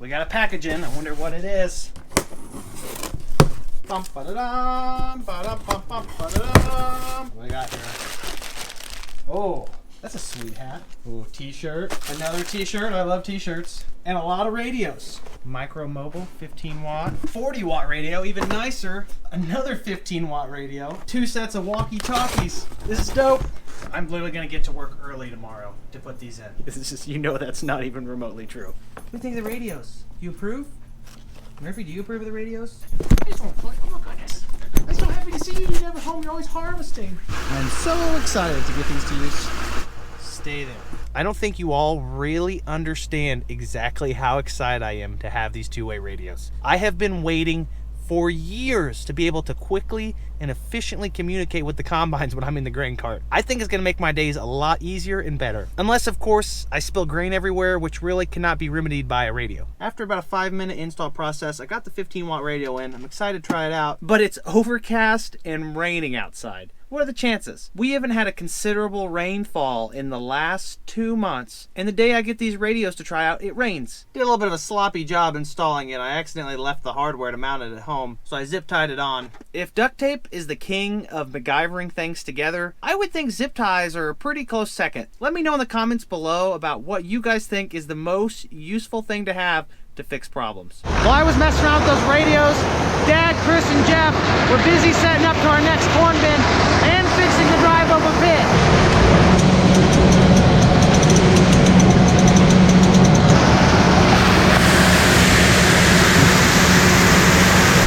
We got a package in. I wonder what it is. Bum, ba-da-dum, ba-dum, bum, bum, ba-da-dum. What do we got here? Oh, that's a sweet hat. Ooh, t-shirt. Another t-shirt. I love t-shirts. And a lot of radios. Micro Mobile, 15 watt. 40 watt radio, even nicer. Another 15 watt radio. 2 sets of walkie-talkies. This is dope. I'm literally gonna get to work early tomorrow to put these in. This is just, you know, that's not even remotely true. What do you think of the radios? Do you approve? Murphy, do you approve of the radios? I just want to play. Oh my goodness. I'm so happy to see you. You're never home. You're always harvesting. I'm so excited to get these to use. Stay there. I don't think you all really understand exactly how excited I am to have these two-way radios. I have been waiting for years to be able to quickly and efficiently communicate with the combines when I'm in the grain cart. I think it's gonna make my days a lot easier and better. Unless, of course, I spill grain everywhere, which really cannot be remedied by a radio. After about a 5-minute install process, I got the 15 watt radio in. I'm excited to try it out, but it's overcast and raining outside. What are the chances? We haven't had a considerable rainfall in the last 2 months, and the day I get these radios to try out, it rains. Did a little bit of a sloppy job installing it. I accidentally left the hardware to mount it at home, so I zip tied it on. If duct tape is the king of MacGyvering things together, I would think zip ties are a pretty close second. Let me know in the comments below about what you guys think is the most useful thing to have to fix problems. While I was messing around with those radios, Dad, Chris, and Jeff were busy setting up to our next corn bin and fixing the drive over pit.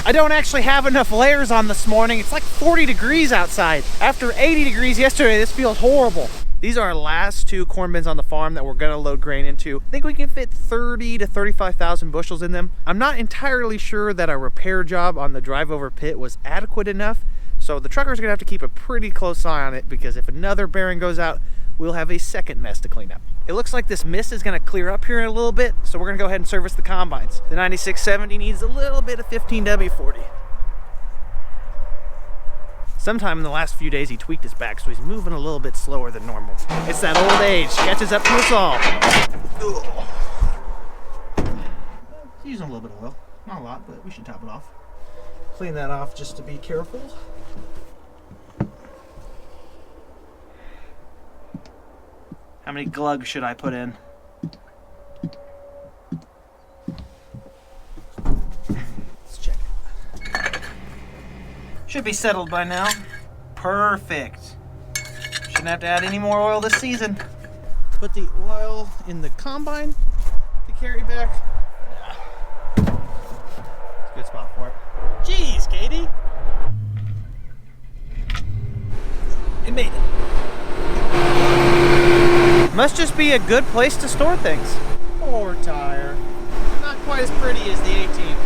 I don't actually have enough layers on this morning. It's like 40 degrees outside. After 80 degrees yesterday, this feels horrible. These are our last 2 corn bins on the farm that we're gonna load grain into. I think we can fit 30 to 35,000 bushels in them. I'm not entirely sure that our repair job on the drive over pit was adequate enough, so the trucker's gonna have to keep a pretty close eye on it, because if another bearing goes out, we'll have a second mess to clean up. It looks like this mist is gonna clear up here in a little bit, so we're gonna go ahead and service the combines. The 9670 needs a little bit of 15W40. Sometime in the last few days he tweaked his back, so he's moving a little bit slower than normal. It's that old age, catches up to us all. It's using a little bit of oil. Not a lot, but we should top it off. Clean that off just to be careful. How many glugs should I put in? Let's check it. Should be settled by now. Perfect. Shouldn't have to add any more oil this season. Put the oil in the combine to carry back. It's a good spot for it. Jeez, Katie. It made it. Must just be a good place to store things. Poor tire. Not quite as pretty as the 18.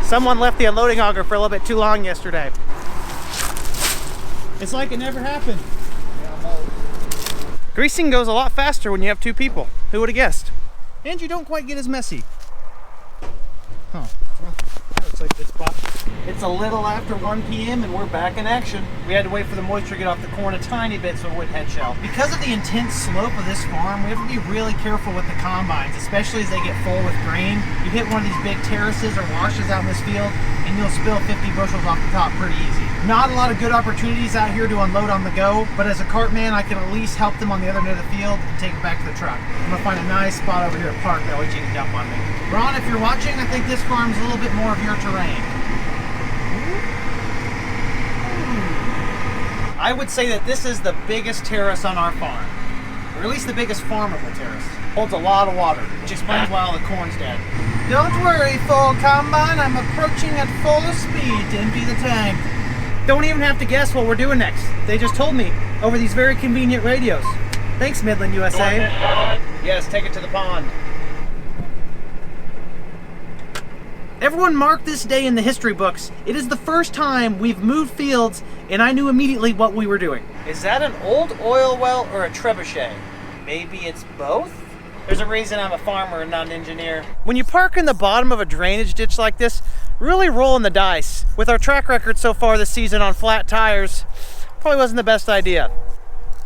Someone left the unloading auger for a little bit too long yesterday. It's like it never happened. Greasing goes a lot faster when you have 2 people. Who would have guessed? And you don't quite get as messy. Huh. Well, that looks like a good spot. It's a little after 1 p.m. and we're back in action. We had to wait for the moisture to get off the corn a tiny bit so it wouldn't head shell. Because of the intense slope of this farm, we have to be really careful with the combines, especially as they get full with grain. You hit one of these big terraces or washes out in this field and you'll spill 50 bushels off the top pretty easy. Not a lot of good opportunities out here to unload on the go, but as a cart man, I can at least help them on the other end of the field and take it back to the truck. I'm gonna find a nice spot over here at park, that way you can dump on me. Ron, if you're watching, I think this farm's a little bit more of your terrain. I would say that this is the biggest terrace on our farm, or at least the biggest farmable terrace. Holds a lot of water, which explains why all the corn's dead. Don't worry, full combine, I'm approaching at full speed to empty the tank. Don't even have to guess what we're doing next. They just told me over these very convenient radios. Thanks, Midland, USA. Yes, take it to the pond. Everyone mark this day in the history books. It is the first time we've moved fields and I knew immediately what we were doing. Is that an old oil well or a trebuchet? Maybe it's both? There's a reason I'm a farmer and not an engineer. When you park in the bottom of a drainage ditch like this, really rolling the dice. With our track record so far this season on flat tires, probably wasn't the best idea.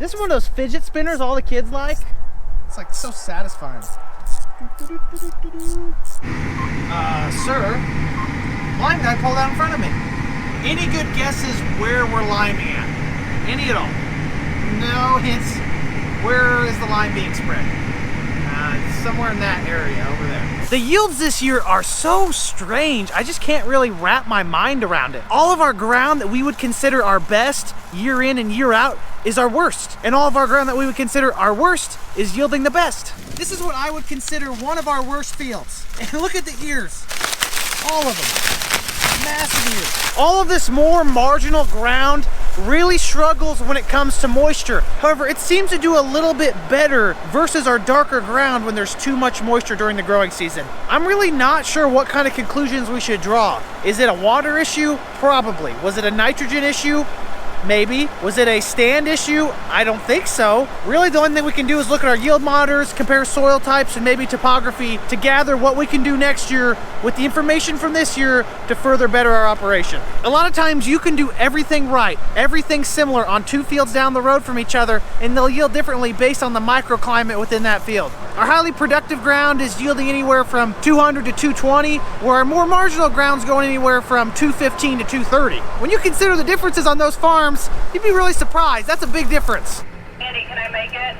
This is one of those fidget spinners all the kids like. It's like so satisfying. Sir, lime guy pulled out in front of me. Any good guesses where we're liming at? Any at all? No hints. Where is the lime being spread? Somewhere in that area over there. The yields this year are so strange. I just can't really wrap my mind around it. All of our ground that we would consider our best year in and year out is our worst. And all of our ground that we would consider our worst is yielding the best. This is what I would consider one of our worst fields. And look at the ears. All of them. Massive ears. All of this more marginal ground really struggles when it comes to moisture. However, it seems to do a little bit better versus our darker ground when there's too much moisture during the growing season. I'm really not sure what kind of conclusions we should draw. Is it a water issue? Probably. Was it a nitrogen issue? Maybe. Was it a stand issue? I don't think so. Really, the only thing we can do is look at our yield monitors, compare soil types, and maybe topography to gather what we can do next year with the information from this year to further better our operation. A lot of times you can do everything right, everything similar on two fields down the road from each other, and they'll yield differently based on the microclimate within that field. Our highly productive ground is yielding anywhere from 200 to 220, where our more marginal ground's going anywhere from 215 to 230. When you consider the differences on those farms, you'd be really surprised. That's a big difference. Andy, can I make it?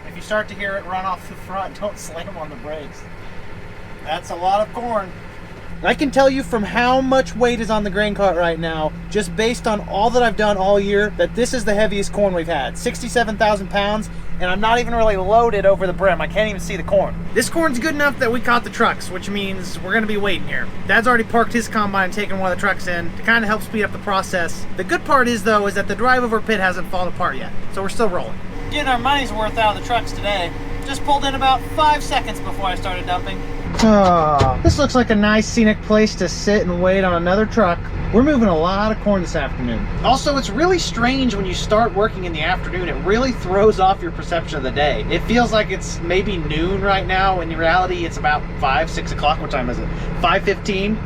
If you start to hear it run off the front, don't slam on the brakes. That's a lot of corn. I can tell you from how much weight is on the grain cart right now, just based on all that I've done all year, that this is the heaviest corn we've had. 67,000 pounds, and I'm not even really loaded over the brim. I can't even see the corn. This corn's good enough that we caught the trucks, which means we're gonna be waiting here. Dad's already parked his combine and taken one of the trucks in to kind of help speed up the process. The good part is, though, is that the drive over pit hasn't fallen apart yet, so we're still rolling. Getting our money's worth out of the trucks today. Just pulled in about 5 seconds before I started dumping. Oh, this looks like a nice scenic place to sit and wait on another truck. We're moving a lot of corn this afternoon. Also, it's really strange when you start working in the afternoon. It really throws off your perception of the day. It feels like it's maybe noon right now, when in reality it's about 5, 6 o'clock. What time is it? 5:15.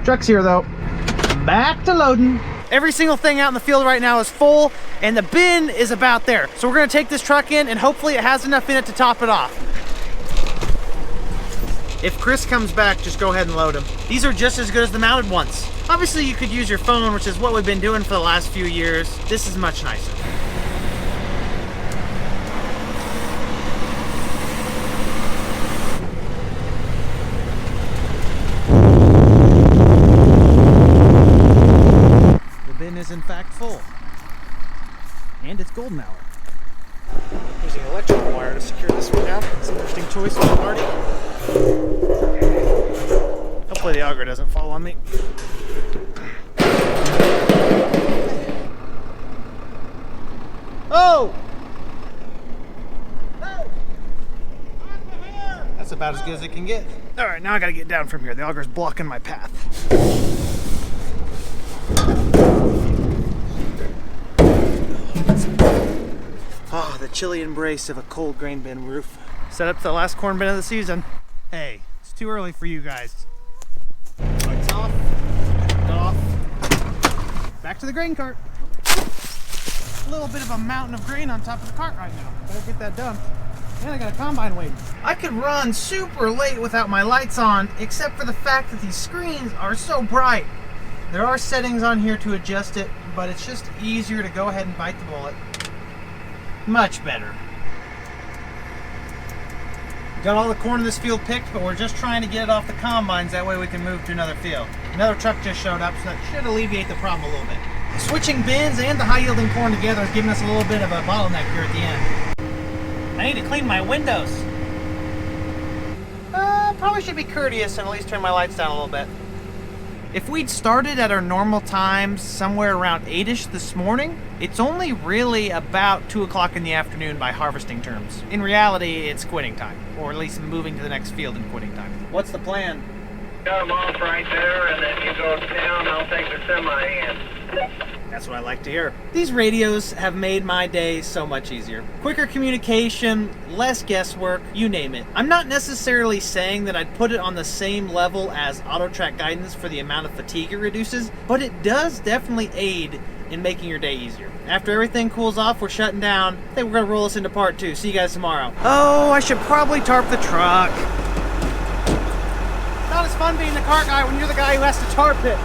Truck's here though. Back to loading. Every single thing out in the field right now is full, and the bin is about there. So we're gonna take this truck in, and hopefully it has enough in it to top it off. If Chris comes back, just go ahead and load them. These are just as good as the mounted ones. Obviously, you could use your phone, which is what we've been doing for the last few years. This is much nicer. The bin is in fact full. And it's golden hour. Using electrical wire to secure this one down. It's an interesting choice for Marty. Hopefully the auger doesn't fall on me. Oh! That's about as good as it can get. All right, now I gotta get down from here. The auger's blocking my path. Oh, the chilly embrace of a cold grain bin roof. Set up the last corn bin of the season. Hey, it's too early for you guys. Lights off, off. Back to the grain cart. A little bit of a mountain of grain on top of the cart right now. Better get that done. And I got a combine waiting. I could run super late without my lights on, except for the fact that these screens are so bright. There are settings on here to adjust it, but it's just easier to go ahead and bite the bullet. Much better. Got all the corn in this field picked, but we're just trying to get it off the combines. That way we can move to another field. Another truck just showed up, so that should alleviate the problem a little bit. Switching bins and the high-yielding corn together is giving us a little bit of a bottleneck here at the end. I need to clean my windows. Probably should be courteous and at least turn my lights down a little bit. If we'd started at our normal time, somewhere around 8-ish this morning, it's only really about 2 o'clock in the afternoon by harvesting terms. In reality, it's quitting time, or at least moving to the next field and quitting time. What's the plan? Got them off right there, and then you go down, I'll take the semi in. That's what I like to hear. These radios have made my day so much easier. Quicker communication, less guesswork, you name it. I'm not necessarily saying that I'd put it on the same level as auto track guidance for the amount of fatigue it reduces, but it does definitely aid in making your day easier. After everything cools off, we're shutting down. I think we're gonna roll this into part 2. See you guys tomorrow. Oh, I should probably tarp the truck. Not as fun being the car guy when you're the guy who has to tarp it.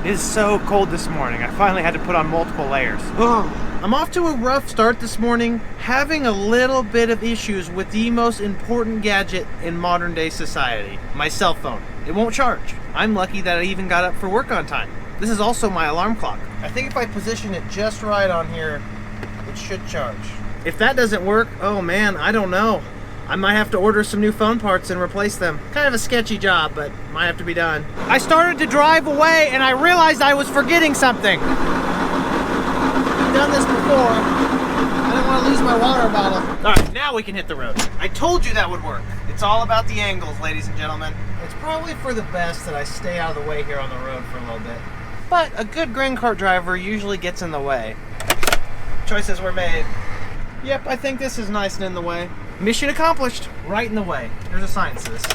It is so cold this morning. I finally had to put on multiple layers. I'm off to a rough start this morning, having a little bit of issues with the most important gadget in modern day society, my cell phone. It won't charge. I'm lucky that I even got up for work on time. This is also my alarm clock. I think if I position it just right on here, it should charge. If that doesn't work, oh man, I don't know. I might have to order some new phone parts and replace them. Kind of a sketchy job, but might have to be done. I started to drive away and I realized I was forgetting something. I've done this before. I didn't want to lose my water bottle. All right, now we can hit the road. I told you that would work. It's all about the angles, ladies and gentlemen. It's probably for the best that I stay out of the way here on the road for a little bit. But a good grain cart driver usually gets in the way. Choices were made. Yep, I think this is nice and in the way. Mission accomplished. Right in the way. There's a sign that says.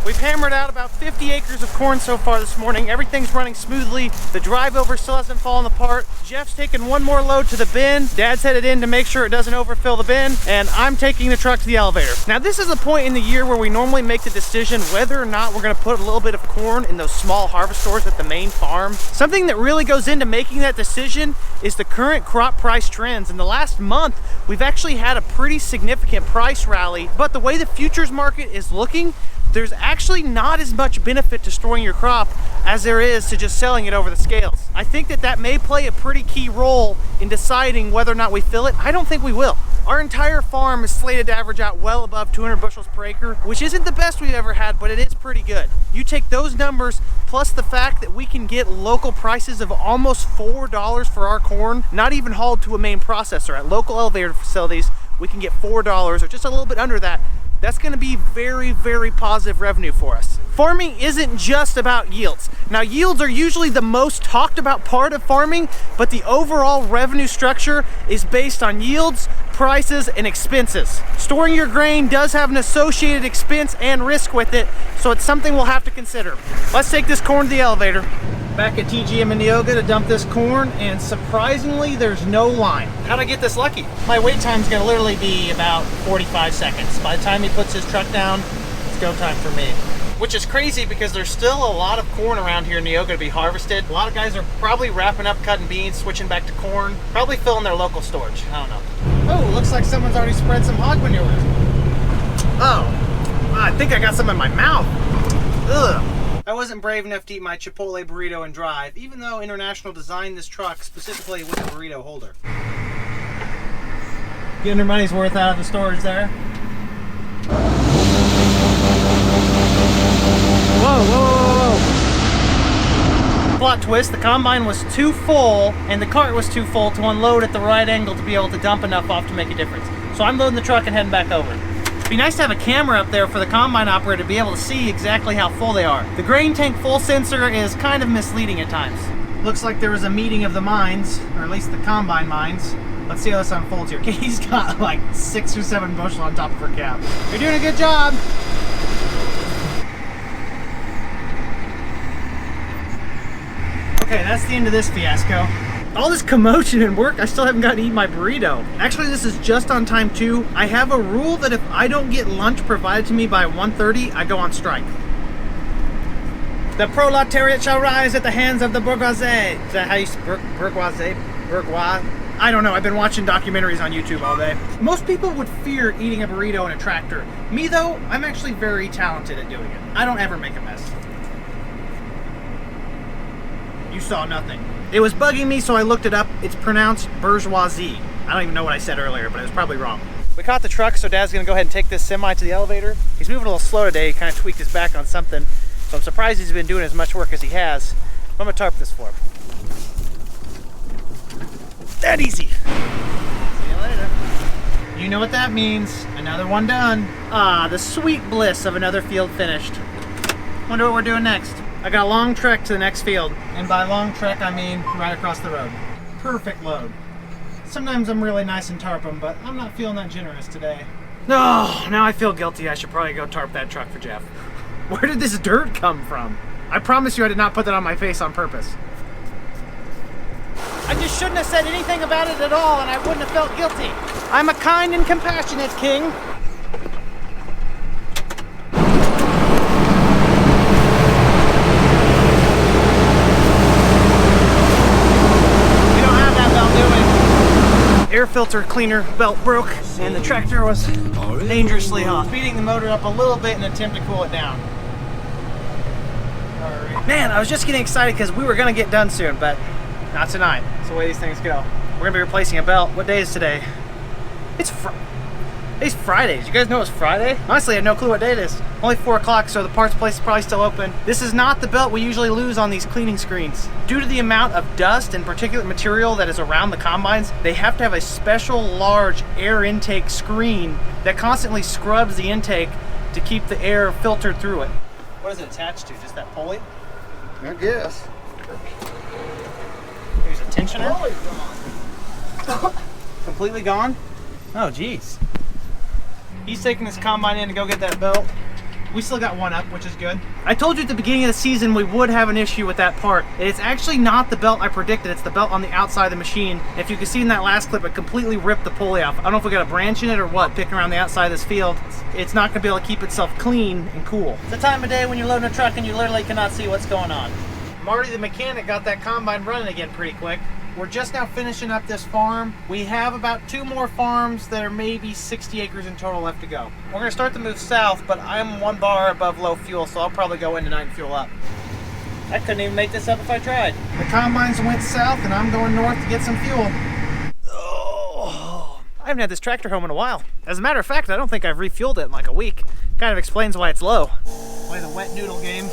We've hammered out about 50 acres of corn so far this morning. Everything's running smoothly. The drive over still hasn't fallen apart. Jeff's taking one more load to the bin. Dad's headed in to make sure it doesn't overfill the bin. And I'm taking the truck to the elevator. Now this is a point in the year where we normally make the decision whether or not we're gonna put a little bit of corn in those small harvest stores at the main farm. Something that really goes into making that decision is the current crop price trends. In the last month, we've actually had a pretty significant price rally, but the way the futures market is looking, there's actually not as much benefit to storing your crop as there is to just selling it over the scales. I think that may play a pretty key role in deciding whether or not we fill it. I don't think we will. Our entire farm is slated to average out well above 200 bushels per acre, which isn't the best we've ever had, but it is pretty good. You take those numbers plus the fact that we can get local prices of almost $4 for our corn, not even hauled to a main processor. At local elevator facilities, we can get $4 or just a little bit under that. That's gonna be very, very positive revenue for us. Farming isn't just about yields. Now, yields are usually the most talked about part of farming, but the overall revenue structure is based on yields, prices, and expenses. Storing your grain does have an associated expense and risk with it, so it's something we'll have to consider. Let's take this corn to the elevator. Back at TGM in Neoga to dump this corn, and surprisingly, there's no line. How'd I get this lucky? My wait time's gonna literally be about 45 seconds. By the time he puts his truck down, it's go time for me. Which is crazy because there's still a lot of corn around here in Neoga to be harvested. A lot of guys are probably wrapping up cutting beans, switching back to corn, probably filling their local storage. I don't know. Oh, looks like someone's already spread some hog manure. Oh, I think I got some in my mouth. Ugh. I wasn't brave enough to eat my Chipotle burrito and drive, even though International designed this truck specifically with a burrito holder. Getting her money's worth out of the storage there. Whoa, whoa, whoa, whoa. Plot twist, the combine was too full and the cart was too full to unload at the right angle to be able to dump enough off to make a difference. So I'm loading the truck and heading back over. It'd be nice to have a camera up there for the combine operator to be able to see exactly how full they are. The grain tank full sensor is kind of misleading at times. Looks like there was a meeting of the minds, or at least the combine minds. Let's see how this unfolds here. Katie's got like 6 or 7 bushel on top of her cab. You're doing a good job. Okay, that's the end of this fiasco. All this commotion and work, I still haven't gotten to eat my burrito. Actually, this is just on time too. I have a rule that if I don't get lunch provided to me by 1:30, I go on strike. The proletariat shall rise at the hands of the bourgeoisie. Is that how you say bourgeoisie? Bourgeois? I don't know, I've been watching documentaries on YouTube all day. Most people would fear eating a burrito in a tractor. Me though, I'm actually very talented at doing it. I don't ever make a mess. You saw nothing. It was bugging me, so I looked it up. It's pronounced bourgeoisie. I don't even know what I said earlier, but it was probably wrong. We caught the truck, so Dad's gonna go ahead and take this semi to the elevator. He's moving a little slow today. He kind of tweaked his back on something, so I'm surprised he's been doing as much work as he has. I'm gonna tarp this for him. That easy. See you later. You know what that means. Another one done. Ah, the sweet bliss of another field finished. Wonder what we're doing next. I got a long trek to the next field, and by long trek I mean right across the road. Perfect load. Sometimes I'm really nice and tarp them, but I'm not feeling that generous today. No, now I feel guilty. I should probably go tarp that truck for Jeff. Where did this dirt come from? I promise you I did not put that on my face on purpose. I just shouldn't have said anything about it at all, and I wouldn't have felt guilty. I'm a kind and compassionate king. We don't have that belt, do we? Air filter cleaner belt broke, and the tractor was dangerously hot. Speeding the motor up a little bit in an attempt to cool it down. Man, I was just getting excited because we were gonna get done soon, but not tonight. That's the way these things go. We're gonna be replacing a belt. What day is today? It's Friday. Did you guys know it's Friday? Honestly, I had no clue what day it is. Only 4 o'clock, so the parts place is probably still open. This is not the belt we usually lose on these cleaning screens. Due to the amount of dust and particulate material that is around the combines, they have to have a special large air intake screen that constantly scrubs the intake to keep the air filtered through it. What is it attached to? Just that pulley? I guess. Here's a tensioner. Completely gone? Oh, geez. He's taking this combine in to go get that belt. We still got one up, which is good. I told you at the beginning of the season we would have an issue with that part. It's actually not the belt I predicted. It's the belt on the outside of the machine. If you can see in that last clip, it completely ripped the pulley off. I don't know if we got a branch in it or what, picking around the outside of this field. It's not gonna be able to keep itself clean and cool. It's the time of day when you're loading a truck and you literally cannot see what's going on. Marty the mechanic got that combine running again pretty quick. We're just now finishing up this farm. We have about 2 more farms that are maybe 60 acres in total left to go. We're gonna start to move south, but I'm 1 bar above low fuel, so I'll probably go in tonight and fuel up. I couldn't even make this up if I tried. The combines went south and I'm going north to get some fuel. Oh, I haven't had this tractor home in a while. As a matter of fact, I don't think I've refueled it in like a week. Kind of explains why it's low. Play the wet noodle game.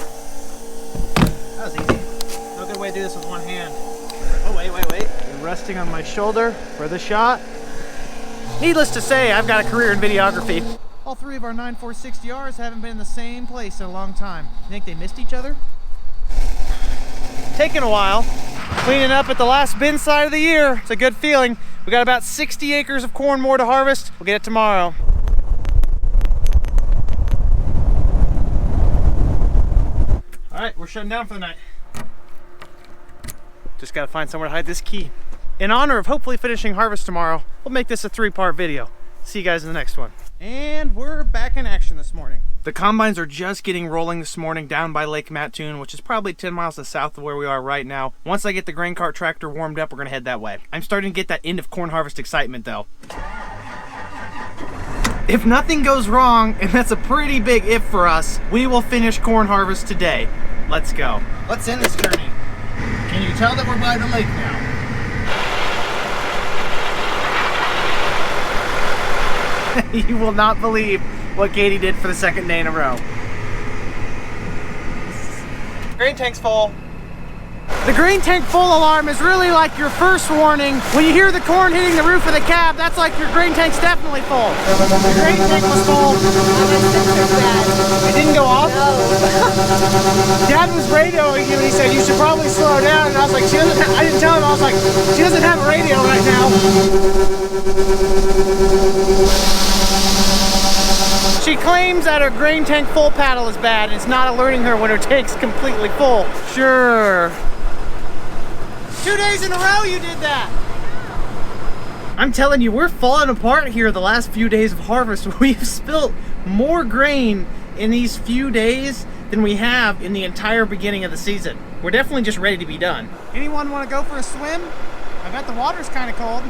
That was easy. No good way to do this with one hand. Oh, wait. You're resting on my shoulder for the shot. Needless to say, I've got a career in videography. All 3 of our 9460Rs haven't been in the same place in a long time. You think they missed each other? Taking a while. Cleaning up at the last bin side of the year. It's a good feeling. We got about 60 acres of corn more to harvest. We'll get it tomorrow. All right, we're shutting down for the night. Just gotta find somewhere to hide this key. In honor of hopefully finishing harvest tomorrow, we'll make this a 3-part video. See you guys in the next one. And we're back in action this morning. The combines are just getting rolling this morning down by Lake Mattoon, which is probably 10 miles to the south of where we are right now. Once I get the grain cart tractor warmed up, we're gonna head that way. I'm starting to get that end of corn harvest excitement though. If nothing goes wrong, and that's a pretty big if for us, we will finish corn harvest today. Let's go. Let's end this journey. Can you tell that we're by the lake now? You will not believe what Katie did for the 2nd day in a row. Grain tank's full. The grain tank full alarm is really like your first warning. When you hear the corn hitting the roof of the cab, that's like your grain tank's definitely full. The grain tank was full. It didn't go off? No. Dad was radioing him and he said, you should probably slow down. And I was like, she doesn't have, I didn't tell him, I was like, she doesn't have a radio right now. She claims that her grain tank full paddle is bad and it's not alerting her when her tank's completely full. Sure. 2 days in a row you did that. I'm telling you, we're falling apart here the last few days of harvest. We've spilt more grain in these few days than we have in the entire beginning of the season. We're definitely just ready to be done. Anyone want to go for a swim? I bet the water's kind of cold.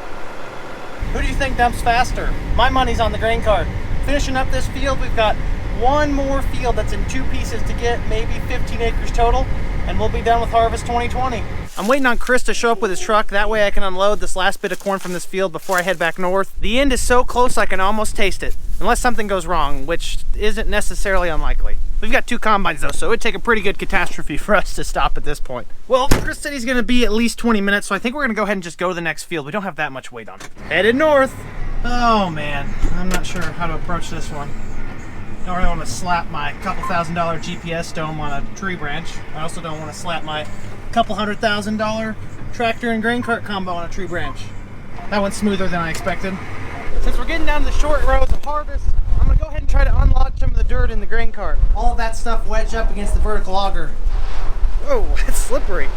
Who do you think dumps faster? My money's on the grain cart. Finishing up this field, we've got 1 more field that's in 2 pieces to get maybe 15 acres total, and we'll be done with harvest 2020. I'm waiting on Chris to show up with his truck. That way I can unload this last bit of corn from this field before I head back north. The end is so close I can almost taste it, unless something goes wrong, which isn't necessarily unlikely. We've got 2 combines though, so it would take a pretty good catastrophe for us to stop at this point. Well, Chris said he's gonna be at least 20 minutes, so I think we're gonna go ahead and just go to the next field. We don't have that much weight on. Headed north. Oh man, I'm not sure how to approach this one. I don't really want to slap my couple $1,000 GPS dome on a tree branch. I also don't want to slap my couple $100,000 tractor and grain cart combo on a tree branch. That went smoother than I expected. Since we're getting down to the short rows of harvest, I'm gonna go ahead and try to unload some of the dirt in the grain cart. All of that stuff wedged up against the vertical auger. Whoa, it's slippery.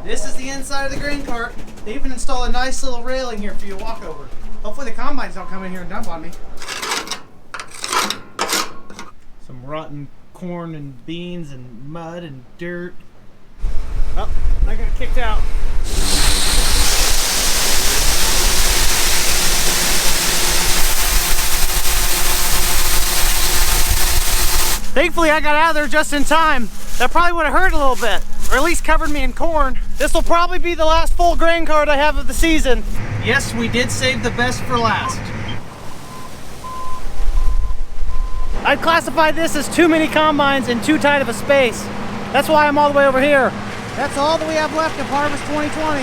This is the inside of the grain cart. They even installed a nice little railing here for you to walk over. Hopefully the combines don't come in here and dump on me. Some rotten corn and beans and mud and dirt. Oh, I got kicked out. Thankfully, I got out of there just in time. That probably would have hurt a little bit, or at least covered me in corn. This will probably be the last full grain cart I have of the season. Yes, we did save the best for last. I'd classify this as too many combines in too tight of a space. That's why I'm all the way over here. That's all that we have left of Harvest 2020.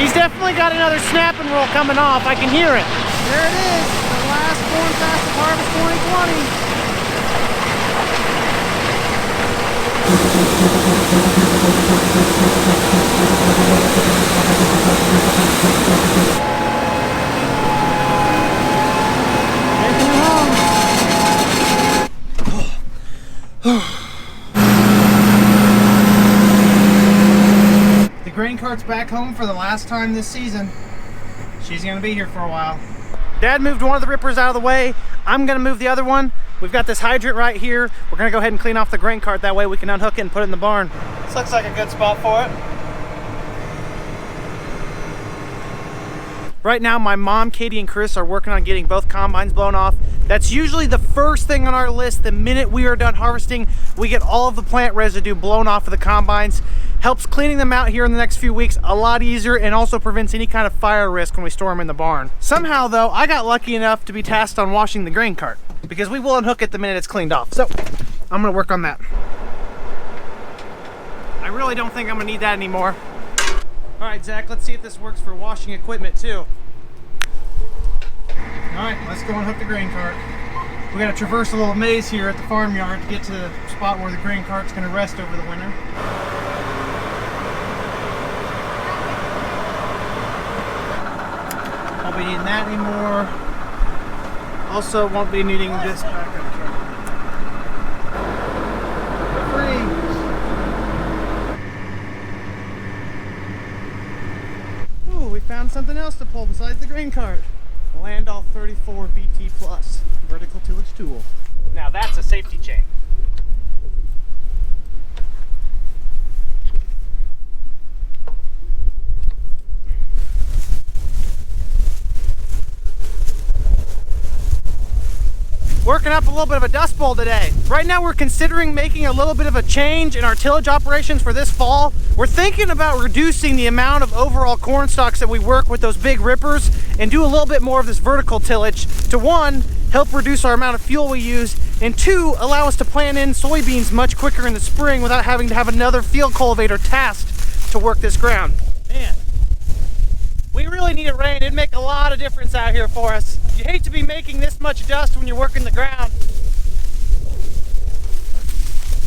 He's definitely got another snap and roll coming off. I can hear it. There it is, the last corn fast of Harvest 2020. The grain cart's back home for the last time this season. She's gonna be here for a while. Dad moved one of the rippers out of the way. I'm gonna move the other one. We've got this hydrant right here. We're gonna go ahead and clean off the grain cart. That way we can unhook it and put it in the barn. This looks like a good spot for it. Right now, my mom, Katie, and Chris are working on getting both combines blown off. That's usually the first thing on our list. The minute we are done harvesting, we get all of the plant residue blown off of the combines. Helps cleaning them out here in the next few weeks a lot easier, and also prevents any kind of fire risk when we store them in the barn. Somehow though, I got lucky enough to be tasked on washing the grain cart, because we will unhook it the minute it's cleaned off. So I'm gonna work on that. I really don't think I'm gonna need that anymore. All right, Zach, let's see if this works for washing equipment too. All right, let's go and hook the grain cart. We gotta traverse a little maze here at the farmyard to get to the spot where the grain cart's gonna rest over the winter. Won't be needing that anymore. Also won't be needing this backup truck. Free! Ooh, we found something else to pull besides the grain cart. Landall 34 VT Plus vertical tillage tool. Now that's a safety chain. Working up a little bit of a dust bowl today. Right now we're considering making a little bit of a change in our tillage operations for this fall. We're thinking about reducing the amount of overall corn stalks that we work with those big rippers and do a little bit more of this vertical tillage to, one, help reduce our amount of fuel we use, and two, allow us to plant in soybeans much quicker in the spring without having to have another field cultivator tasked to work this ground. Man, we really need it rain. It'd make a lot of difference out here for us. You hate to be making this much dust when you're working the ground.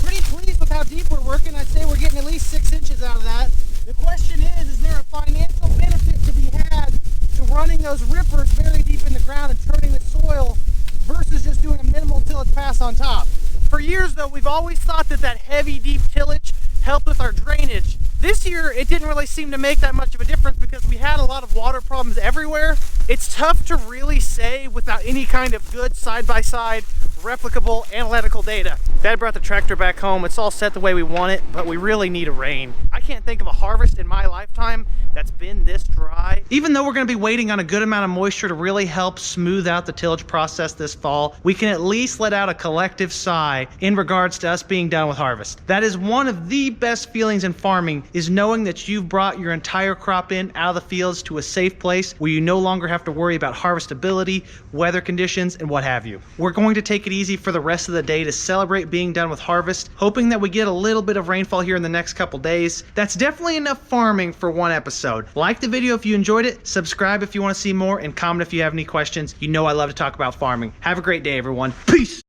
Pretty pleased with how deep we're working. I'd say we're getting at least 6 inches out of that. The question is there a financial benefit to be had to running those rippers very deep in the ground and turning the soil versus just doing a minimal tillage pass on top? For years though, we've always thought that that heavy deep tillage helped with our drainage. This year, it didn't really seem to make that much of a difference because we had a lot of water problems everywhere. It's tough to really say without any kind of good side-by-side replicable analytical data. Dad brought the tractor back home. It's all set the way we want it, but we really need a rain. I can't think of a harvest in my lifetime that's been this dry. Even though we're gonna be waiting on a good amount of moisture to really help smooth out the tillage process this fall, we can at least let out a collective sigh in regards to us being done with harvest. That is one of the best feelings in farming, is knowing that you've brought your entire crop in out of the fields to a safe place where you no longer have to worry about harvestability, weather conditions, and what have you. We're going to take it easy for the rest of the day to celebrate being done with harvest, hoping that we get a little bit of rainfall here in the next couple days. That's definitely enough farming for one episode. Like the video if you enjoyed it, subscribe if you want to see more, and comment if you have any questions. You know I love to talk about farming. Have a great day, everyone. Peace!